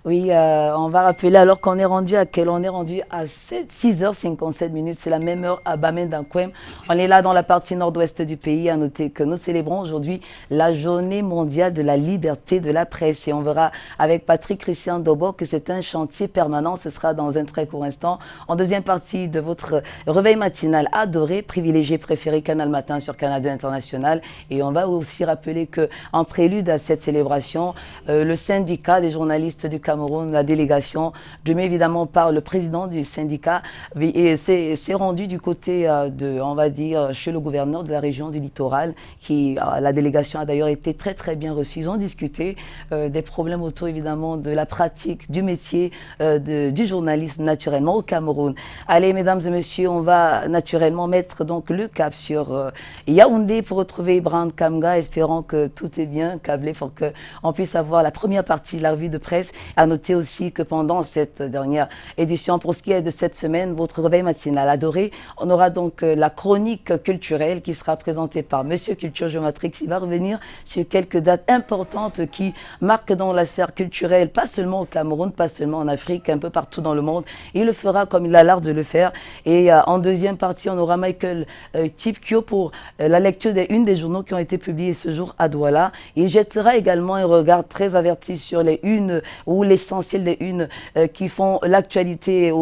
Oui, on va rappeler alors qu'on est rendu à quelle? On est rendu à 6h57 minutes. C'est la même heure à Bamenda-Nkwem. On est là dans la partie nord-ouest du pays. À noter que nous célébrons aujourd'hui la journée mondiale de la liberté de la presse. Et on verra avec Patrick Christian Dobo que c'est un chantier permanent. Ce sera dans un très court instant. En deuxième partie de votre réveil matinal adoré, privilégié, préféré, Canal Matin sur Canal 2 International. Et on va aussi rappeler qu'en prélude à cette célébration, le syndicat des journalistes du Cameroun, la délégation, mais évidemment par le président du syndicat, s'est rendu du côté de, on va dire, chez le gouverneur de la région du littoral, la délégation a d'ailleurs été très très bien reçue. Ils ont discuté des problèmes autour évidemment de la pratique du métier du journalisme naturellement au Cameroun. Allez, mesdames et messieurs, on va naturellement mettre donc le cap sur Yaoundé pour retrouver Ibrahim Kamga, espérant que tout est bien câblé pour qu'on puisse avoir la première partie de la revue de presse. À noter aussi que pendant cette dernière édition, pour ce qui est de cette semaine, votre réveil matinal adoré, on aura donc la chronique culturelle qui sera présentée par Monsieur Culture Géomatrix. Il va revenir sur quelques dates importantes qui marquent dans la sphère culturelle, pas seulement au Cameroun, pas seulement en Afrique, un peu partout dans le monde. Il le fera comme il a l'art de le faire. Et en deuxième partie, on aura Michael Chipkio pour la lecture une des journaux qui ont été publiés ce jour à Douala. Il jettera également un regard très averti sur les unes ou l'essentiel des unes qui font l'actualité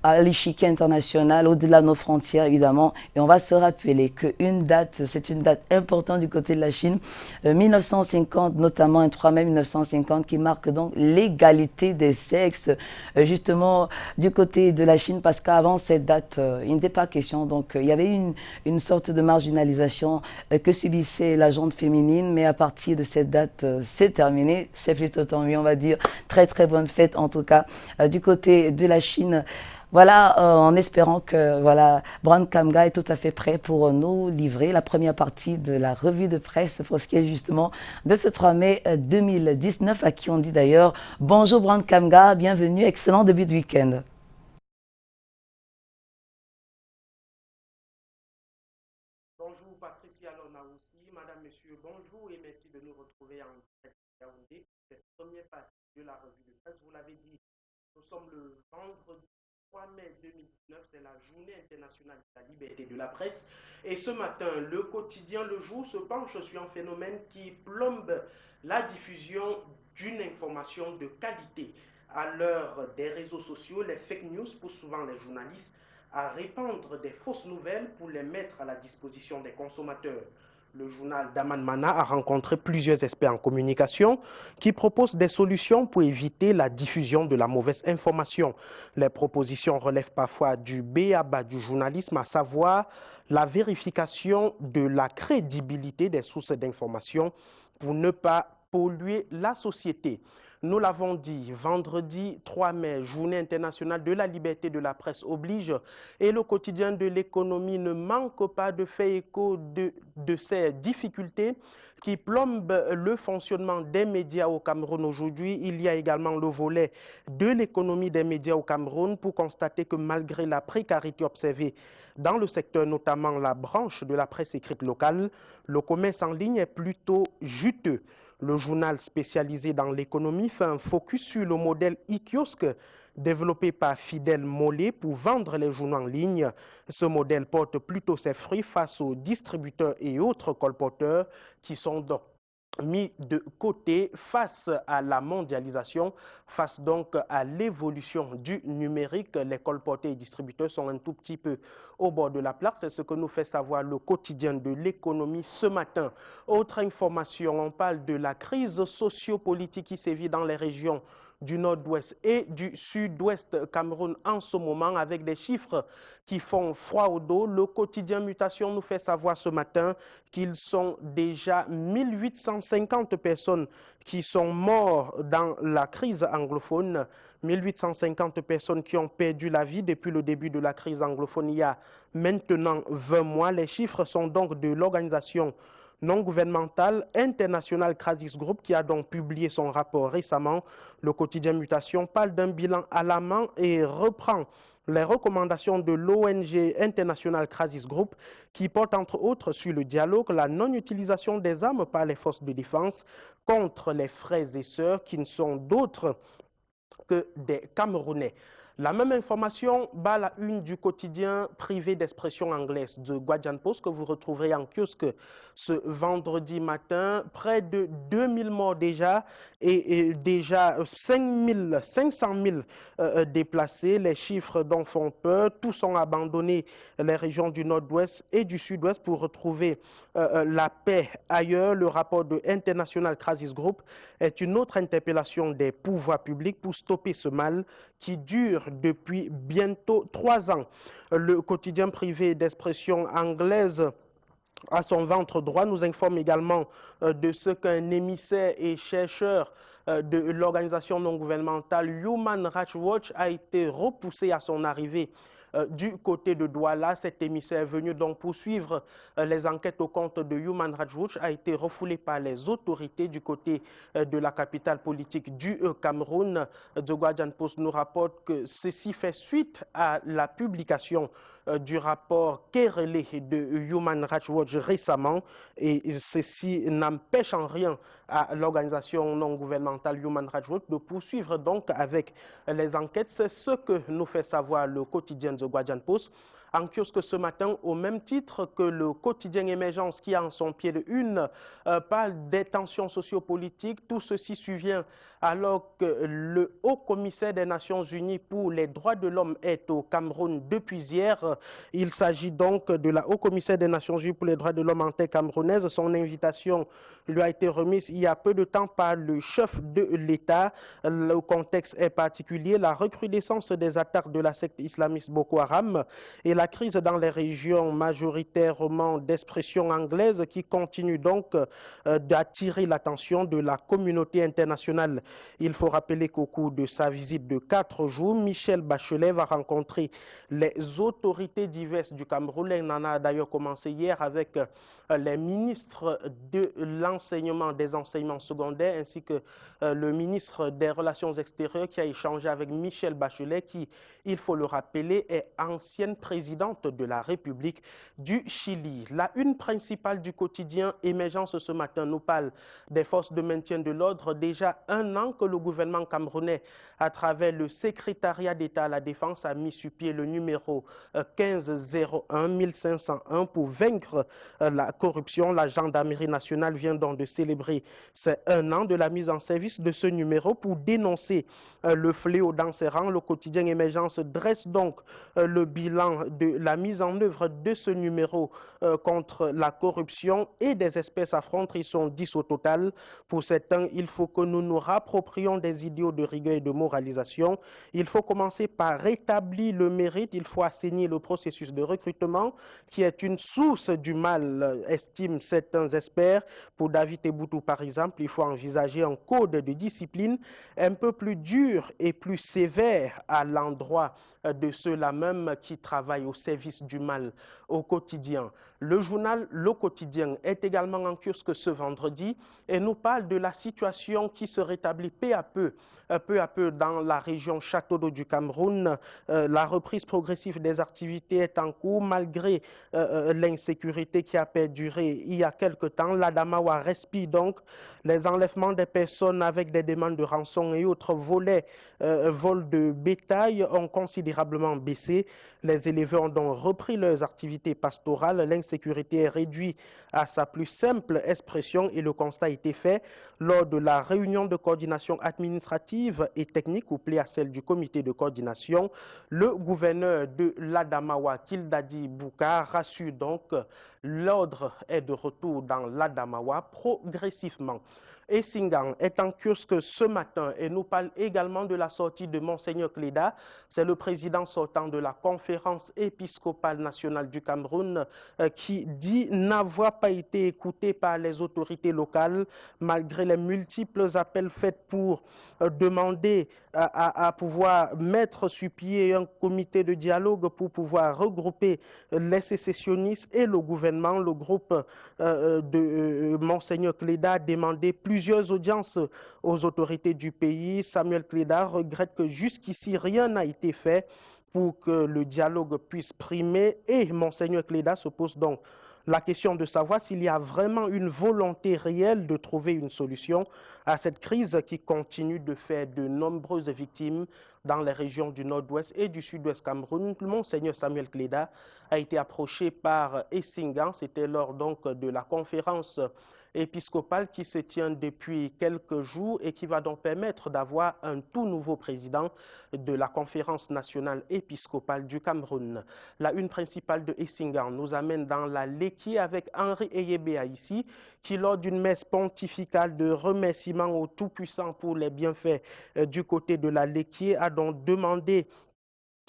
à l'échiquier international, au-delà de nos frontières évidemment. Et on va se rappeler qu'une date, c'est une date importante du côté de la Chine, 1950, notamment un 3 mai 1950, qui marque donc l'égalité des sexes, justement du côté de la Chine, parce qu'avant cette date, il n'était pas question. Donc il y avait une sorte de marginalisation que subissait la gente féminine, mais à partir de cette date, c'est terminé. C'est plutôt tant mieux, on va dire. Très très bonne fête en tout cas du côté de la Chine. Voilà, en espérant que voilà, Brand Kamga est tout à fait prêt pour nous livrer la première partie de la revue de presse pour ce qui est justement de ce 3 mai 2019, à qui on dit d'ailleurs bonjour Brand Kamga, bienvenue, excellent début de week-end. Bonjour Patricia Lona aussi, Madame, Monsieur, bonjour et merci de nous retrouver en direct de Yaoundé. Cette première partie de la revue de presse, vous l'avez dit, nous sommes le vendredi 3 mai 2019, c'est la journée internationale de la liberté de la presse. Et ce matin, le quotidien Le Jour se penche sur un phénomène qui plombe la diffusion d'une information de qualité. À l'heure des réseaux sociaux, les fake news poussent souvent les journalistes à répandre des fausses nouvelles pour les mettre à la disposition des consommateurs. Le journal Daman Mana a rencontré plusieurs experts en communication qui proposent des solutions pour éviter la diffusion de la mauvaise information. Les propositions relèvent parfois du b.a.-ba du journalisme, à savoir la vérification de la crédibilité des sources d'information pour ne pas polluer la société. Nous l'avons dit, vendredi 3 mai, journée internationale de la liberté de la presse oblige, et le quotidien de l'économie ne manque pas de faire écho de ces difficultés qui plombent le fonctionnement des médias au Cameroun aujourd'hui. Il y a également le volet de l'économie des médias au Cameroun pour constater que malgré la précarité observée dans le secteur, notamment la branche de la presse écrite locale, le commerce en ligne est plutôt juteux. Le journal spécialisé dans l'économie fait un focus sur le modèle e-kiosque développé par Fidèle Mollet pour vendre les journaux en ligne. Ce modèle porte plutôt ses fruits face aux distributeurs et autres colporteurs qui sont donc mis de côté face à la mondialisation, face donc à l'évolution du numérique. Les colporteurs et distributeurs sont un tout petit peu au bord de la plaque. C'est ce que nous fait savoir le quotidien de l'économie ce matin. Autre information, on parle de la crise socio-politique qui sévit dans les régions du nord-ouest et du sud-ouest Cameroun en ce moment, avec des chiffres qui font froid au dos. Le quotidien Mutation nous fait savoir ce matin qu'ils sont déjà 1850 personnes qui sont mortes dans la crise anglophone. 1850 personnes qui ont perdu la vie depuis le début de la crise anglophone il y a maintenant 20 mois. Les chiffres sont donc de l'organisation non gouvernementale internationale Crisis Group qui a donc publié son rapport récemment. Le quotidien Mutation parle d'un bilan alarmant et reprend les recommandations de l'ONG internationale Crisis Group qui porte entre autres sur le dialogue, la non-utilisation des armes par les forces de défense contre les frères et sœurs qui ne sont d'autres que des Camerounais. La même information bat la une du quotidien privé d'expression anglaise de Guardian Post que vous retrouverez en kiosque ce vendredi matin. Près de 2000 morts déjà et déjà 500 000 déplacés. Les chiffres dont font peur. Tous ont abandonné les régions du nord-ouest et du sud-ouest pour retrouver la paix ailleurs. Le rapport de International Crisis Group est une autre interpellation des pouvoirs publics pour stopper ce mal qui dure depuis bientôt 3 ans. Le quotidien privé d'expression anglaise à son ventre droit nous informe également de ce qu'un émissaire et chercheur de l'organisation non gouvernementale Human Rights Watch a été repoussé à son arrivée du côté de Douala. Cet émissaire venu donc poursuivre les enquêtes au compte de Human Rights Watch a été refoulé par les autorités du côté de la capitale politique du Cameroun. The Guardian Post nous rapporte que ceci fait suite à la publication du rapport querellé de Human Rights Watch récemment, et ceci n'empêche en rien à l'organisation non gouvernementale Human Rights Watch de poursuivre donc avec les enquêtes. C'est ce que nous fait savoir le quotidien The Guardian Post en kiosque ce matin, au même titre que le quotidien Émergence qui a en son pied de une parle des tensions sociopolitiques. Tout ceci survient alors que le haut commissaire des Nations Unies pour les droits de l'homme est au Cameroun depuis hier. Il s'agit donc de la haut commissaire des Nations Unies pour les droits de l'homme en terre camerounaise. Son invitation lui a été remise il y a peu de temps par le chef de l'État. Le contexte est particulier, la recrudescence des attaques de la secte islamiste Boko Haram et la crise dans les régions majoritairement d'expression anglaise qui continue donc d'attirer l'attention de la communauté internationale. Il faut rappeler qu'au cours de sa visite de 4 jours, Michelle Bachelet va rencontrer les autorités diverses du Cameroun. Elle en a d'ailleurs commencé hier avec les ministres de l'enseignement, des enseignements secondaires, ainsi que le ministre des Relations extérieures qui a échangé avec Michelle Bachelet, qui, il faut le rappeler, est ancienne présidente de la République du Chili. La une principale du quotidien Émergence ce matin nous parle des forces de maintien de l'ordre. Déjà 1 an que le gouvernement camerounais, à travers le secrétariat d'État à la Défense, a mis sur pied le numéro 1501 pour vaincre la corruption. La gendarmerie nationale vient donc de célébrer ces 1 an de la mise en service de ce numéro pour dénoncer le fléau dans ses rangs. Le quotidien Émergence dresse donc le bilan de la mise en œuvre de ce numéro contre la corruption et des espèces affrontent. Ils sont 10 au total. Pour certains, il faut que nous nous rapproprions des idéaux de rigueur et de moralisation. Il faut commencer par rétablir le mérite. Il faut assainir le processus de recrutement qui est une source du mal, estiment certains experts. Pour David Eboutou, par exemple, il faut envisager un code de discipline un peu plus dur et plus sévère à l'endroit de ceux-là même qui travaillent au service du mal au quotidien. Le journal Le Quotidien est également en kiosque ce vendredi et nous parle de la situation qui se rétablit peu à peu dans la région Château d'Eau du Cameroun. La reprise progressive des activités est en cours malgré l'insécurité qui a perduré il y a quelque temps. L'Adamawa respire donc les enlèvements des personnes avec des demandes de rançon et autres vols de bétail ont considérablement baissé. Les éleveurs ont donc repris leurs activités pastorales. L'insécurité est réduite à sa plus simple expression et le constat a été fait lors de la réunion de coordination administrative et technique couplée à celle du comité de coordination. Le gouverneur de l'Adamawa, Kildadi Bouka, rassure donc l'ordre est de retour dans l'Adamawa progressivement. Et Singan est en kiosque ce matin et nous parle également de la sortie de Monseigneur Cléda. C'est le président sortant de la conférence épiscopale nationale du Cameroun qui dit n'avoir pas été écouté par les autorités locales malgré les multiples appels faits pour demander à pouvoir mettre sur pied un comité de dialogue pour pouvoir regrouper les sécessionnistes et le gouvernement. Le groupe de Monseigneur Cléda a demandé plusieurs audiences aux autorités du pays. Samuel Cléda regrette que jusqu'ici rien n'a été fait pour que le dialogue puisse primer et Monseigneur Cléda se pose donc La question de savoir s'il y a vraiment une volonté réelle de trouver une solution à cette crise qui continue de faire de nombreuses victimes dans les régions du nord-ouest et du sud-ouest Cameroun. Monseigneur Samuel Cléda a été approché par Essingan. C'était lors donc de la conférence épiscopale qui se tient depuis quelques jours et qui va donc permettre d'avoir un tout nouveau président de la conférence nationale épiscopale du Cameroun. La une principale de Essingan nous amène dans la Leki avec Henri Eyebea ici, qui lors d'une messe pontificale de remerciement au Tout-Puissant pour les bienfaits du côté de la Leki a donc demandé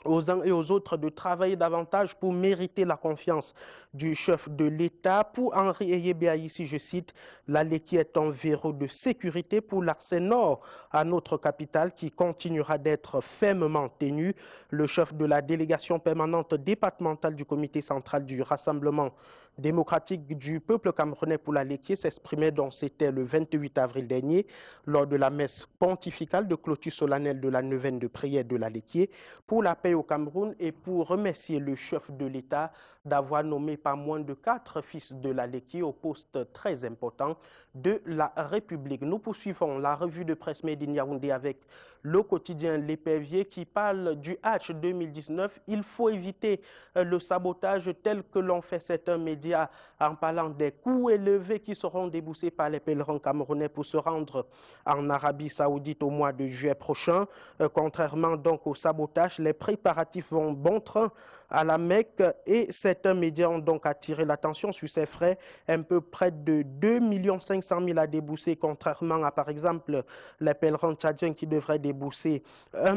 aux uns et aux autres de travailler davantage pour mériter la confiance du chef de l'État. Pour Henri Eyebea ici, je cite, la Leki est un verrou de sécurité pour l'accès nord à notre capitale qui continuera d'être fermement tenu. Le chef de la délégation permanente départementale du comité central du Rassemblement démocratique du peuple camerounais pour la Leki s'exprimait donc c'était le 28 avril dernier lors de la messe pontificale de clôture solennelle de la neuvaine de prière de la Leki pour la paix au Cameroun et pour remercier le chef de l'État d'avoir nommé pas moins de 4 fils de la Leki au poste très important de la République. Nous poursuivons la revue de presse Made in Yaoundé avec le quotidien L'Épervier qui parle du Hatch 2019. Il faut éviter le sabotage tel que l'ont fait certains médias en parlant des coûts élevés qui seront déboursés par les pèlerins camerounais pour se rendre en Arabie Saoudite au mois de juillet prochain. Contrairement donc au sabotage, les préparatifs vont bon train à la Mecque et certains médias ont donc attiré l'attention sur ces frais, un peu près de 2 500 000 à débourser, contrairement à par exemple les pèlerins tchadiens qui devraient débourser 1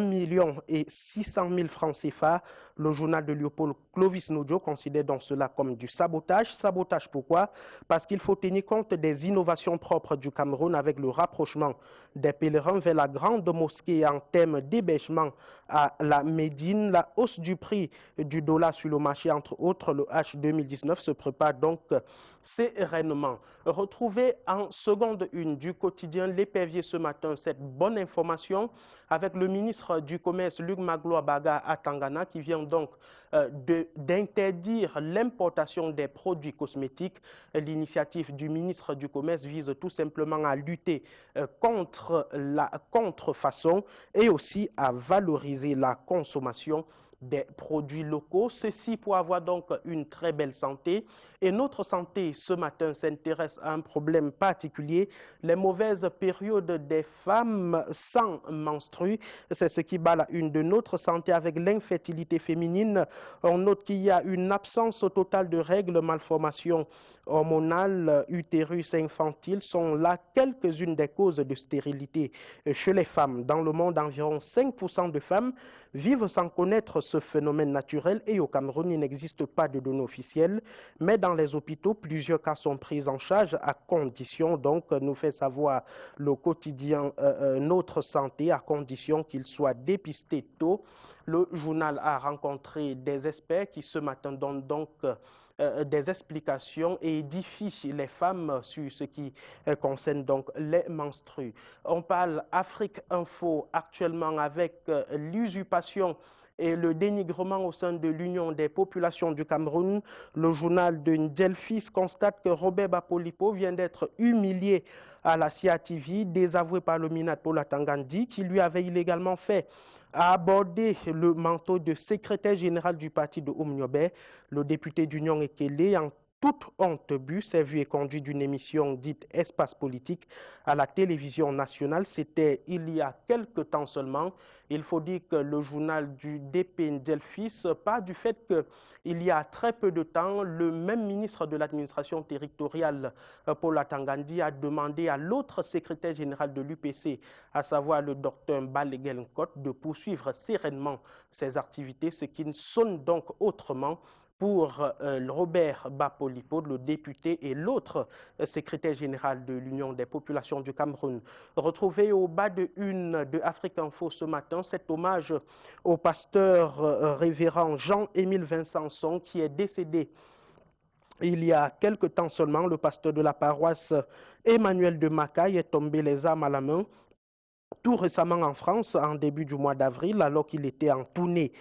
600 000 francs CFA. Le journal de Léopold Clovis Nodjo considère donc cela comme du sabotage. Sabotage pourquoi? Parce qu'il faut tenir compte des innovations propres du Cameroun avec le rapprochement des pèlerins vers la grande mosquée en termes d'hébergement à la Médine. La hausse du prix du dollar sur le marché, entre autres, le H 2019 se prépare donc sereinement. Retrouvez en seconde une du quotidien L'Épervier ce matin cette bonne information avec le ministre du Commerce Luc Magloire Baga à Tangana qui vient donc d'interdire l'importation des produits cosmétiques. L'initiative du ministre du Commerce vise tout simplement à lutter contre la contrefaçon et aussi à valoriser la consommation des produits locaux. Ceci pour avoir donc une très belle santé. Et notre santé ce matin s'intéresse à un problème particulier, les mauvaises périodes des femmes sans menstrues. C'est ce qui bat la une de notre santé avec l'infertilité féminine. On note qu'il y a une absence totale de règles, malformations hormonales, utérus infantiles sont là quelques-unes des causes de stérilité chez les femmes. Dans le monde, environ 5% de femmes vivent sans connaître ce phénomène naturel et au Cameroun, il n'existe pas de données officielles, mais dans les hôpitaux, plusieurs cas sont pris en charge à condition, donc nous fait savoir le quotidien Notre Santé, à condition qu'ils soient dépistés tôt. Le journal a rencontré des experts qui ce matin donnent donc des explications et édifient les femmes sur ce qui concerne donc les menstrues. On parle Afrique Info actuellement avec l'usurpation et le dénigrement au sein de l'Union des populations du Cameroun. Le journal de Delphis constate que Robert Bapolipo vient d'être humilié à la CIATV, désavoué par le Minat Paula Tangandi, qui lui avait illégalement fait aborder le manteau de secrétaire général du parti de Oumniobé. Le député d'Union Ekele, en toute honte but, s'est vu et conduit d'une émission dite Espace politique à la télévision nationale. C'était il y a quelque temps seulement. Il faut dire que le journal du DP Delphis part du fait qu'il y a très peu de temps, le même ministre de l'administration territoriale, Paula Tangandi, a demandé à l'autre secrétaire général de l'UPC, à savoir le docteur Mbalegel Nkot, de poursuivre sereinement ses activités, ce qui ne sonne donc autrement pour Robert Bapolipo, le député, et l'autre secrétaire général de l'Union des populations du Cameroun. Retrouvé au bas de une de Afrique Info ce matin, cet hommage au pasteur révérend Jean-Émile Vincentson qui est décédé il y a quelque temps seulement. Le pasteur de la paroisse Emmanuel de Macaille est tombé les armes à la main tout récemment en France, en début du mois d'avril, alors qu'il était en tournée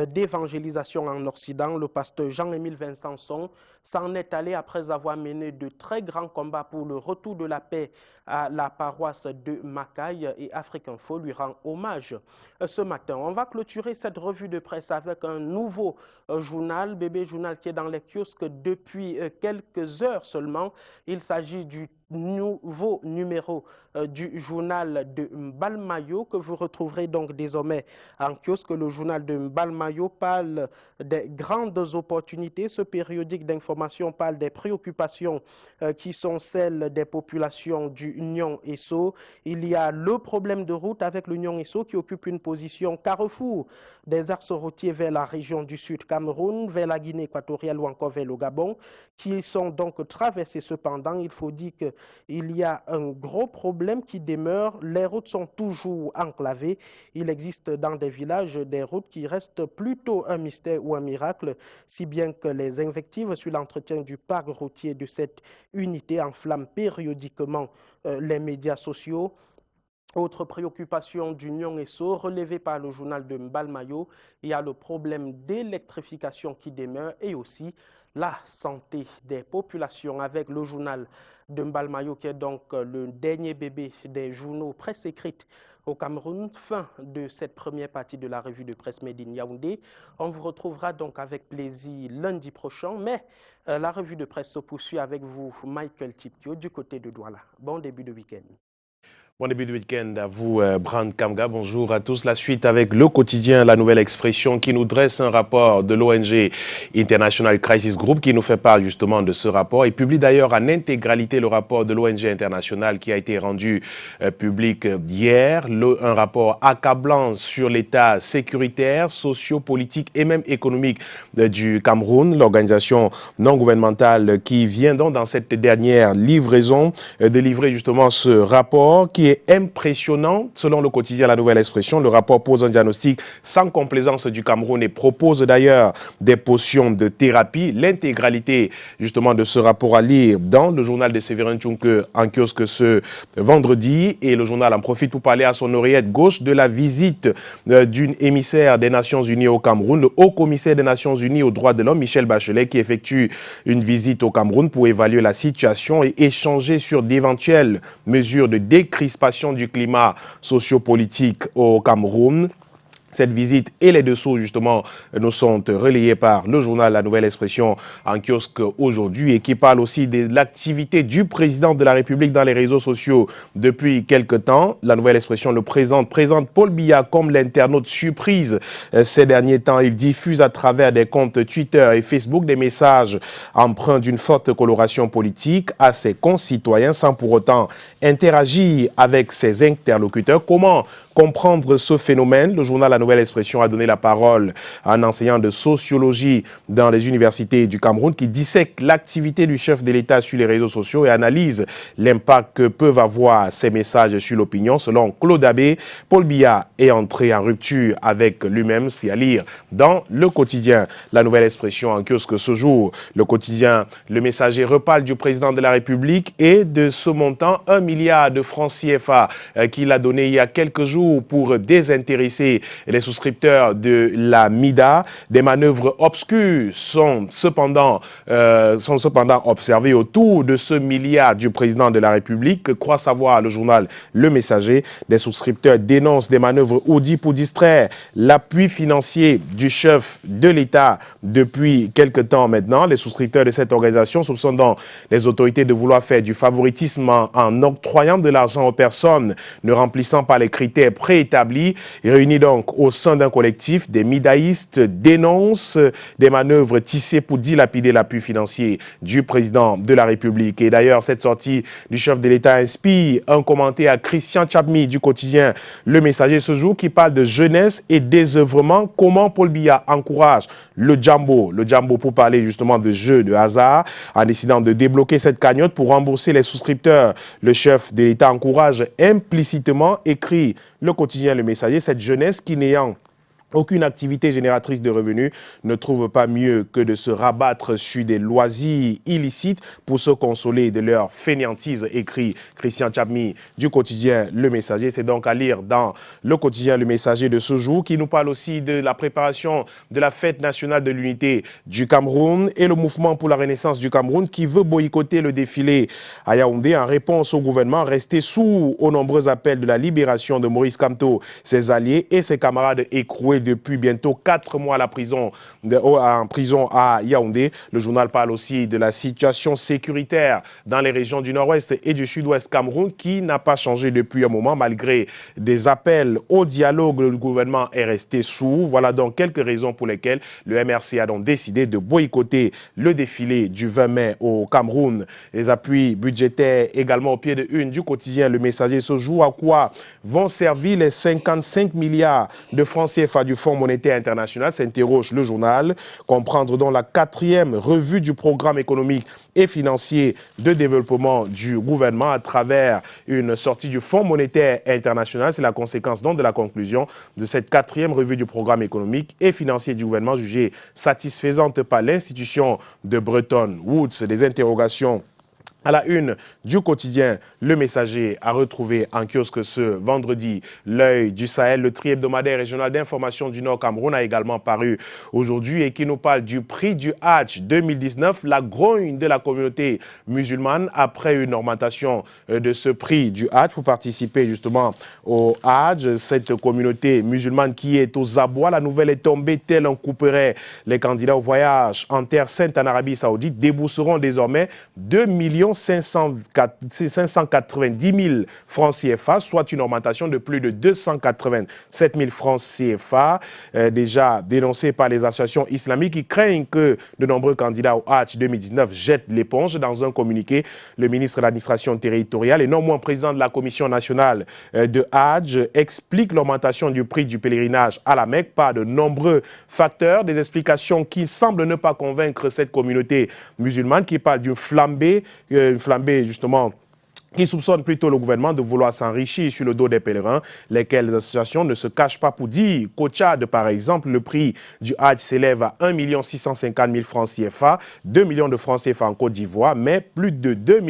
d'évangélisation en Occident, le pasteur Jean-Émile Vincenson s'en est allé après avoir mené de très grands combats pour le retour de la paix à la paroisse de Macaille, et Afrique Info lui rend hommage ce matin. On va clôturer cette revue de presse avec un nouveau journal, Bébé Journal, qui est dans les kiosques depuis quelques heures seulement. Il s'agit du nouveau numéro du journal de Mbalmayo que vous retrouverez donc désormais en kiosque. Le journal de Mbalmayo parle des grandes opportunités. Ce périodique d'information parle des préoccupations qui sont celles des populations du Nion-Esso. Il y a le problème de route avec le Nion-Esso qui occupe une position carrefour des axes routiers vers la région du Sud Cameroun, vers la Guinée équatoriale ou encore vers le Gabon, qui sont donc traversés. Cependant, il faut dire qu'il y a un gros problème qui demeure. Les routes sont toujours enclavées. Il existe dans des villages des routes qui restent plutôt un mystère ou un miracle, si bien que les invectives sur l'entretien du parc routier de cette unité enflamment périodiquement les médias sociaux. Autre préoccupation du Nion-Esso relevée par le journal de Mbalmayo, il y a le problème d'électrification qui demeure et aussi la santé des populations avec le journal de Mbalmayo qui est donc le dernier bébé des journaux presse écrite au Cameroun. Fin de cette première partie de la revue de presse Made in Yaoundé. On vous retrouvera donc avec plaisir lundi prochain, mais la revue de presse se poursuit avec vous, Michael Tipkio, du côté de Douala. Bon début de week-end. Bon début de week-end à vous, Brand Kamga. Bonjour à tous. La suite avec le quotidien La Nouvelle Expression qui nous dresse un rapport de l'ONG International Crisis Group qui nous fait part justement de ce rapport et publie d'ailleurs en intégralité le rapport de l'ONG International qui a été rendu public hier. Un rapport accablant sur l'état sécuritaire, socio-politique et même économique du Cameroun. L'organisation non gouvernementale qui vient donc dans cette dernière livraison de livrer justement ce rapport qui est impressionnant. Selon le quotidien La Nouvelle Expression, le rapport pose un diagnostic sans complaisance du Cameroun et propose d'ailleurs des potions de thérapie. L'intégralité justement de ce rapport à lire dans le journal de Séverin Tchunke en kiosque ce vendredi, et le journal en profite pour parler à son oreillette gauche de la visite d'une émissaire des Nations Unies au Cameroun, le haut commissaire des Nations Unies aux droits de l'homme, Michelle Bachelet, qui effectue une visite au Cameroun pour évaluer la situation et échanger sur d'éventuelles mesures de décrispation du climat sociopolitique au Cameroun. Cette visite et les dessous, justement, nous sont relayés par le journal La Nouvelle Expression en kiosque aujourd'hui et qui parle aussi de l'activité du président de la République dans les réseaux sociaux depuis quelque temps. La Nouvelle Expression le présente Paul Biya comme l'internaute surprise. Ces derniers temps, il diffuse à travers des comptes Twitter et Facebook des messages empreints d'une forte coloration politique à ses concitoyens sans pour autant interagir avec ses interlocuteurs. Comment comprendre ce phénomène? Le journal La Nouvelle Expression a donné la parole à un enseignant de sociologie dans les universités du Cameroun qui dissèque l'activité du chef de l'État sur les réseaux sociaux et analyse l'impact que peuvent avoir ces messages sur l'opinion. Selon Claude Abbé, Paul Biya est entré en rupture avec lui-même. C'est à lire dans le quotidien La Nouvelle Expression en kiosque ce jour. Le quotidien Le Messager reparle du président de la République et de ce montant, 1 milliard de francs CFA qu'il a donné il y a quelques jours pour désintéresser les souscripteurs de la MIDA. Des manœuvres obscures sont cependant observées autour de ce milliard du président de la République. Croit savoir le journal Le Messager. Des souscripteurs dénoncent des manœuvres audibles pour distraire l'appui financier du chef de l'État depuis quelque temps maintenant. Les souscripteurs de cette organisation soupçonnent donc les autorités de vouloir faire du favoritisme en octroyant de l'argent aux personnes ne remplissant pas les critères préétablis. Réunis donc au sein d'un collectif, des midaïstes dénoncent des manœuvres tissées pour dilapider l'appui financier du président de la République. Et d'ailleurs, cette sortie du chef de l'État inspire un commentaire à Christian Chapmi du quotidien Le Messager ce jour qui parle de jeunesse et désœuvrement. Comment Paul Biya encourage le Djambo pour parler justement de jeux de hasard en décidant de débloquer cette cagnotte pour rembourser les souscripteurs. Le chef de l'État encourage implicitement, écrit le quotidien Le Messager, cette jeunesse qui n'ayant Aucune activité génératrice de revenus ne trouve pas mieux que de se rabattre sur des loisirs illicites pour se consoler de leur fainéantise, écrit Christian Tchabmi du quotidien Le Messager. C'est donc à lire dans le quotidien Le Messager de ce jour, qui nous parle aussi de la préparation de la fête nationale de l'unité du Cameroun et le mouvement pour la renaissance du Cameroun qui veut boycotter le défilé à Yaoundé en réponse au gouvernement resté sourd aux nombreux appels de la libération de Maurice Kamto, ses alliés et ses camarades écroués depuis bientôt 4 mois en prison à Yaoundé. Le journal parle aussi de la situation sécuritaire dans les régions du nord-ouest et du sud-ouest Cameroun qui n'a pas changé depuis un moment malgré des appels au dialogue. Le gouvernement est resté sourd. Voilà donc quelques raisons pour lesquelles le MRC a donc décidé de boycotter le défilé du 20 mai au Cameroun. Les appuis budgétaires également au pied de une du quotidien Le Messager ce jour. À quoi vont servir les 55 milliards de francs CFA du Fonds monétaire international, s'interroge le journal. Comprendre donc la 4e revue du programme économique et financier de développement du gouvernement à travers une sortie du Fonds monétaire international. C'est la conséquence donc de la conclusion de cette 4e revue du programme économique et financier du gouvernement jugée satisfaisante par l'institution de Bretton Woods. Des interrogations à la une du quotidien Le Messager a retrouvé en kiosque ce vendredi L'Œil du Sahel. Le tri-hebdomadaire régional d'information du Nord Cameroun a également paru aujourd'hui et qui nous parle du prix du Hajj 2019, la grogne de la communauté musulmane après une augmentation de ce prix du Hajj pour participer justement au Hajj. Cette communauté musulmane qui est aux abois, la nouvelle est tombée tel un couperet. Les candidats au voyage en terre sainte en Arabie Saoudite débourseront désormais 2 590 000 francs CFA, soit une augmentation de plus de 287 000 francs CFA, déjà dénoncée par les associations islamiques qui craignent que de nombreux candidats au Hajj 2019 jettent l'éponge. Dans un communiqué, le ministre de l'administration territoriale et non moins président de la commission nationale de Hajj explique l'augmentation du prix du pèlerinage à la Mecque par de nombreux facteurs, des explications qui semblent ne pas convaincre cette communauté musulmane qui parle d'une flambée justement qui soupçonne plutôt le gouvernement de vouloir s'enrichir sur le dos des pèlerins, lesquelles associations ne se cachent pas pour dire qu'au Tchad, par exemple, le prix du Hajj s'élève à 1 650 000 francs CFA, 2 millions de francs CFA en Côte d'Ivoire, mais plus de 2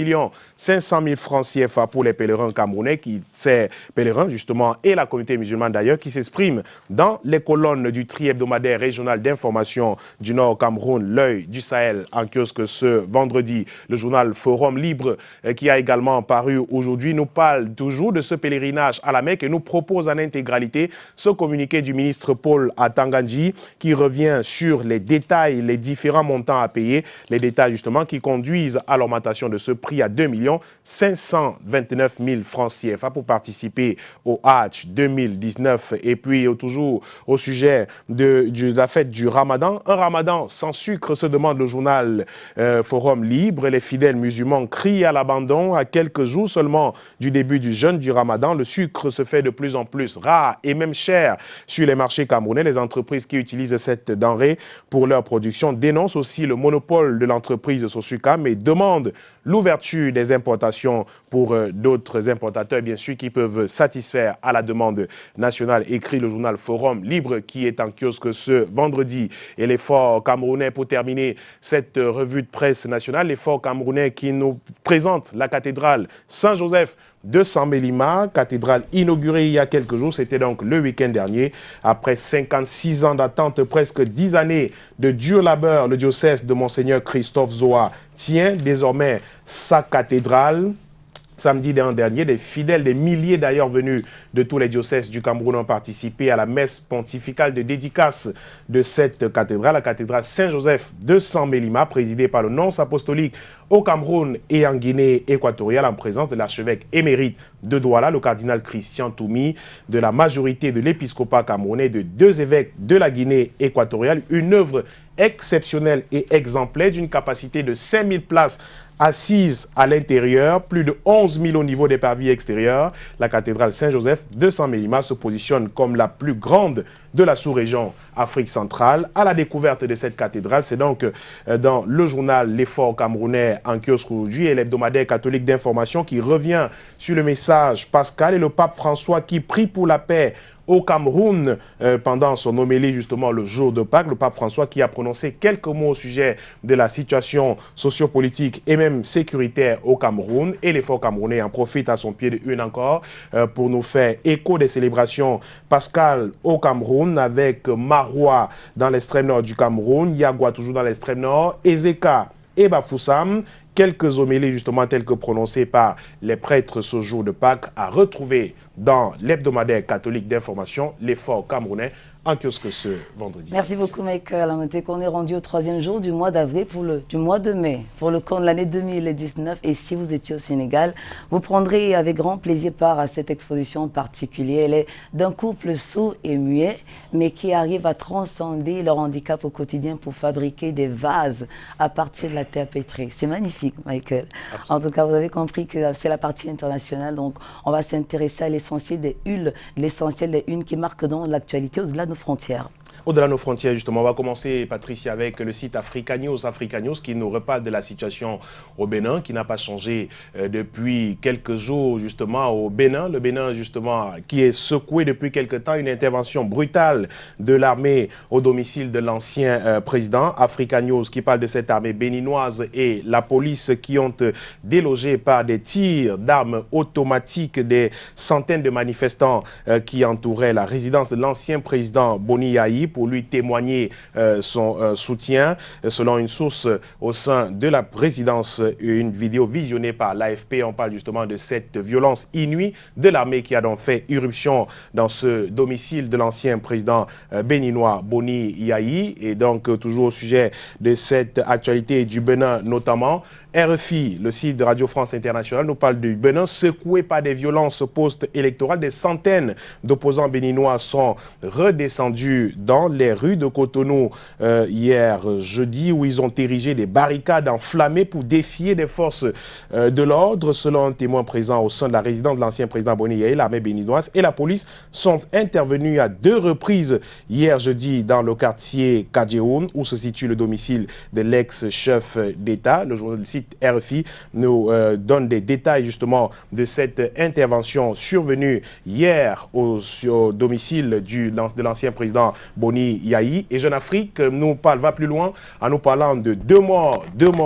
500 000 francs CFA pour les pèlerins camerounais, ces pèlerins justement et la communauté musulmane d'ailleurs qui s'expriment dans les colonnes du tri-hebdomadaire régional d'information du Nord Cameroun, L'Œil du Sahel, en kiosque ce vendredi. Le journal Forum Libre qui a également paru aujourd'hui nous parle toujours de ce pèlerinage à la Mecque et nous propose en intégralité ce communiqué du ministre Paul Atangandji qui revient sur les détails, les différents montants à payer, les détails justement qui conduisent à l'augmentation de ce prix à 2 529 000 francs CFA pour participer au Hajj 2019. Et puis toujours au sujet de la fête du Ramadan, un Ramadan sans sucre se demande le journal Forum Libre. Les fidèles musulmans crient à l'abandon à quelques jours seulement du début du jeûne du Ramadan. Le sucre se fait de plus en plus rare et même cher sur les marchés camerounais. Les entreprises qui utilisent cette denrée pour leur production dénoncent aussi le monopole de l'entreprise Sosucam et demandent l'ouverture des importations pour d'autres importateurs, bien sûr, qui peuvent satisfaire à la demande nationale, écrit le journal Forum Libre qui est en kiosque ce vendredi. Et l'effort camerounais, pour terminer cette revue de presse nationale, l'effort camerounais qui nous présente la cathédrale Saint-Joseph de Sambelima, cathédrale inaugurée il y a quelques jours, c'était donc le week-end dernier. Après 56 ans d'attente, presque 10 années de dur labeur, le diocèse de Monseigneur Christophe Zoa tient désormais sa cathédrale. Samedi dernier, des fidèles, des milliers d'ailleurs venus de tous les diocèses du Cameroun ont participé à la messe pontificale de dédicace de cette cathédrale, la cathédrale Saint-Joseph de Sambelima, présidée par le nonce apostolique au Cameroun et en Guinée équatoriale en présence de l'archevêque émérite de Douala, le cardinal Christian Toumi, de la majorité de l'épiscopat camerounais, de 2 évêques de la Guinée équatoriale, une œuvre exceptionnelle et exemplaire d'une capacité de 5000 places assise à l'intérieur, plus de 11 000 au niveau des parvis extérieurs. La cathédrale Saint-Joseph de San Mélima se positionne comme la plus grande de la sous-région Afrique centrale. À la découverte de cette cathédrale, c'est donc dans le journal L'Effort camerounais en kiosque aujourd'hui et l'hebdomadaire catholique d'information qui revient sur le message pascal et le pape François qui prie pour la paix au Cameroun pendant son homélie justement le jour de Pâques. Le pape François qui a prononcé quelques mots au sujet de la situation sociopolitique et même sécuritaire au Cameroun. Et l'Effort camerounais en profite à son pied de une encore pour nous faire écho des célébrations pascales au Cameroun avec Maroua dans l'extrême nord du Cameroun, Yagua toujours dans l'extrême nord, Ezeka et Bafoussam. Quelques homélies justement telles que prononcées par les prêtres ce jour de Pâques à retrouver dans l'hebdomadaire catholique d'information, l'Effort camerounais, en kiosque ce vendredi. Merci beaucoup, Michael. À noter qu'on est rendu au 3e jour du mois d'avril, du mois de mai, pour le camp de l'année 2019. Et si vous étiez au Sénégal, vous prendrez avec grand plaisir part à cette exposition particulière. Elle est d'un couple sourd et muet, mais qui arrive à transcender leur handicap au quotidien pour fabriquer des vases à partir de la terre pétrée. C'est magnifique, Michael. Absolument. En tout cas, vous avez compris que c'est la partie internationale. Donc, on va s'intéresser à l'essentiel des unes qui marquent donc l'actualité au-delà de nos frontières. Au-delà de nos frontières, justement, on va commencer, Patricia, avec le site Africa News qui nous reparle de la situation au Bénin, qui n'a pas changé depuis quelques jours, justement, au Bénin. Le Bénin, justement, qui est secoué depuis quelque temps, une intervention brutale de l'armée au domicile de l'ancien président. Africa News qui parle de cette armée béninoise et la police qui ont délogé par des tirs d'armes automatiques des centaines de manifestants qui entouraient la résidence de l'ancien président Boni Yayi pour lui témoigner son soutien. Selon une source au sein de la présidence, une vidéo visionnée par l'AFP, on parle justement de cette violence inouïe de l'armée qui a donc fait irruption dans ce domicile de l'ancien président béninois Boni Yayi. Et donc, toujours au sujet de cette actualité du Bénin notamment, RFI, le site de Radio France Internationale, nous parle du Bénin secoué par des violences post-électorales. Des centaines d'opposants béninois sont redescendus dans les rues de Cotonou hier jeudi, où ils ont érigé des barricades enflammées pour défier des forces de l'ordre. Selon un témoin présent au sein de la résidence de l'ancien président Boni Yayi, l'armée béninoise et la police sont intervenus à 2 reprises hier jeudi dans le quartier Kadjeoun, où se situe le domicile de l'ex-chef d'État. Le site RFI nous donne des détails justement de cette intervention survenue hier au domicile de l'ancien président Boni Yayi. Et Jeune Afrique va plus loin en nous parlant de 2 morts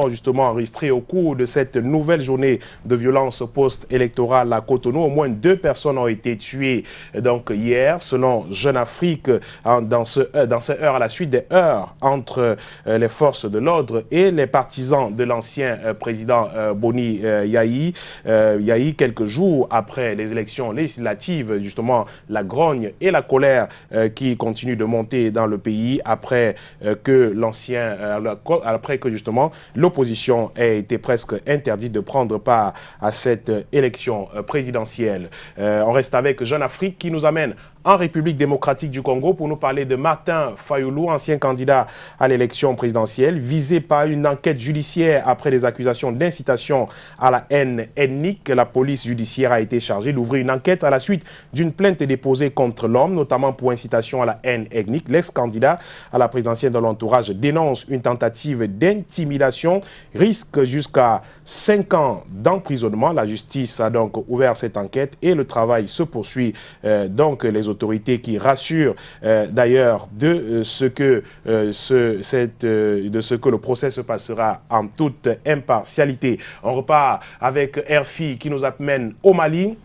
justement enregistrés au cours de cette nouvelle journée de violence post-électorale à Cotonou. Au moins 2 personnes ont été tuées donc hier, selon Jeune Afrique, dans ce heure, à la suite des heurts entre les forces de l'ordre et les partisans de l'ancien président Boni Yayi. Yayi, quelques jours après les élections législatives, justement, la grogne et la colère qui continuent de monter dans le pays après que justement l'opposition ait été presque interdite de prendre part à cette élection présidentielle. On reste avec Jeune Afrique qui nous amène en République démocratique du Congo pour nous parler de Martin Fayoulou, ancien candidat à l'élection présidentielle, visé par une enquête judiciaire après des accusations d'incitation à la haine ethnique. La police judiciaire a été chargée d'ouvrir une enquête à la suite d'une plainte déposée contre l'homme, notamment pour incitation à la haine ethnique. L'ex-candidat à la présidentielle de l'entourage dénonce une tentative d'intimidation, risque jusqu'à 5 ans d'emprisonnement. La justice a donc ouvert cette enquête et le travail se poursuit. Donc les autorités qui rassurent d'ailleurs de ce que le procès se passera en toute impartialité. On repart avec RFI qui nous amène au Mali.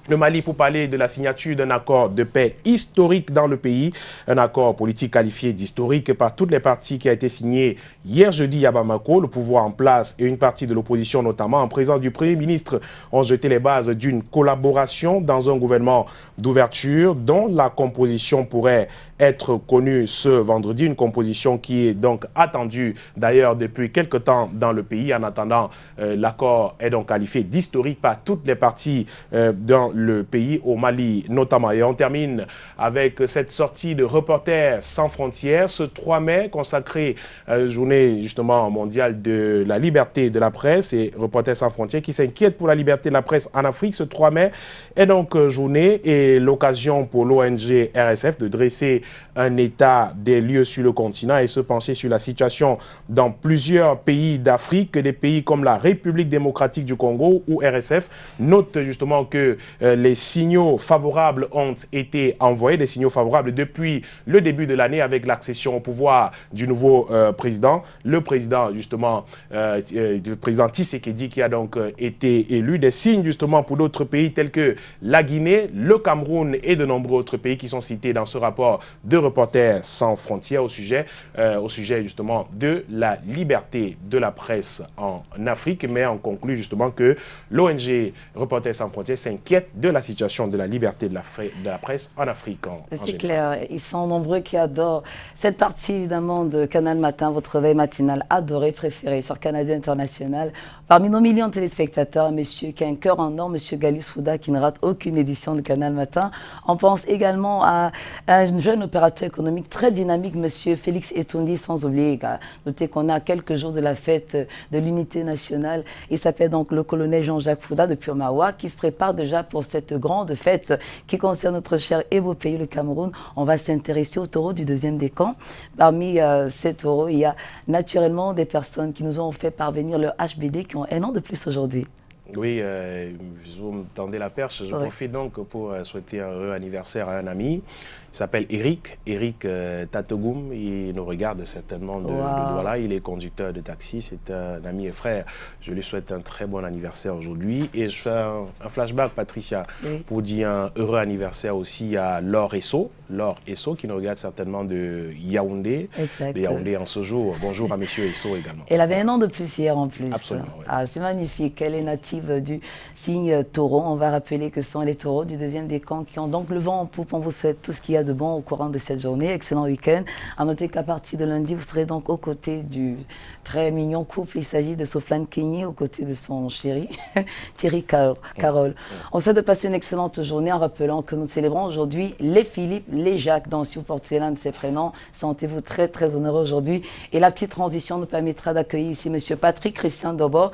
Le Mali pour parler de la signature d'un accord de paix historique dans le pays, un accord politique qualifié d'historique par toutes les parties qui a été signé hier jeudi à Bamako. Le pouvoir en place et une partie de l'opposition, notamment en présence du Premier ministre, ont jeté les bases d'une collaboration dans un gouvernement d'ouverture dont la composition pourrait être connue ce vendredi, une composition qui est donc attendue d'ailleurs depuis quelque temps dans le pays. En attendant, l'accord est donc qualifié d'historique par toutes les parties dans le pays, au Mali notamment. Et on termine avec cette sortie de Reporters sans frontières, ce 3 mai consacré à la journée justement mondiale de la liberté de la presse, et Reporters sans frontières qui s'inquiète pour la liberté de la presse en Afrique. Ce 3 mai est donc journée et l'occasion pour l'ONG RSF de dresser un état des lieux sur le continent et se pencher sur la situation dans plusieurs pays d'Afrique, des pays comme la République démocratique du Congo, où RSF note justement que les signaux favorables ont été envoyés, des signaux favorables depuis le début de l'année avec l'accession au pouvoir du nouveau président, le président justement, le président Tshisekedi qui a donc été élu, des signes justement pour d'autres pays tels que la Guinée, le Cameroun et de nombreux autres pays qui sont cités dans ce rapport de Reporters sans frontières au sujet justement de la liberté de la presse en Afrique. Mais on conclut justement que l'ONG Reporters sans frontières s'inquiète de la situation de la liberté de la presse en Afrique. C'est clair, ils sont nombreux qui adorent cette partie évidemment de Canal Matin, votre réveil matinal adoré, préféré sur Canadien International. Parmi nos millions de téléspectateurs, un monsieur qui a un cœur en or, monsieur Gallus Fouda, qui ne rate aucune édition de Canal Matin. On pense également à un jeune opérateur économique très dynamique, monsieur Félix Etoundi, sans oublier, notez qu'on a quelques jours de la fête de l'unité nationale. Il s'appelle donc le colonel Jean-Jacques Fouda de Purmawa, qui se prépare déjà pour cette grande fête qui concerne notre cher et beau pays, le Cameroun. On va s'intéresser aux taureaux du deuxième décan. Parmi ces taureaux, il y a naturellement des personnes qui nous ont fait parvenir leur HBD, qui ont un an de plus aujourd'hui. Oui, vous me tendez la perche. Je profite donc pour souhaiter un heureux anniversaire à un ami. Il s'appelle Eric Tatogoum. Il nous regarde certainement de Douala. Il est conducteur de taxi. C'est un ami et frère. Je lui souhaite un très bon anniversaire aujourd'hui. Et je fais un flashback, Patricia, pour dire un heureux anniversaire aussi à Laure Esso. Laure Esso qui nous regarde certainement de Yaoundé. Exact. De Yaoundé en ce jour. Bonjour à monsieur Esso également. Elle avait un an de plus hier en plus. Absolument. Oui. Ah, c'est magnifique. Elle est native du signe taureau. On va rappeler que ce sont les taureaux du deuxième décan qui ont donc le vent en poupe. On vous souhaite tout ce qu'il y a de bon au courant de cette journée. Excellent week-end. À noter qu'à partir de lundi, vous serez donc aux côtés du très mignon couple. Il s'agit de Soflane Kenyi aux côtés de son chéri, Thierry Carole. On souhaite de passer une excellente journée en rappelant que nous célébrons aujourd'hui les Philippe, les Jacques. Donc si vous portez l'un de ces prénoms, sentez-vous très très honoreux aujourd'hui. Et la petite transition nous permettra d'accueillir ici monsieur Patrick Christian Dobor,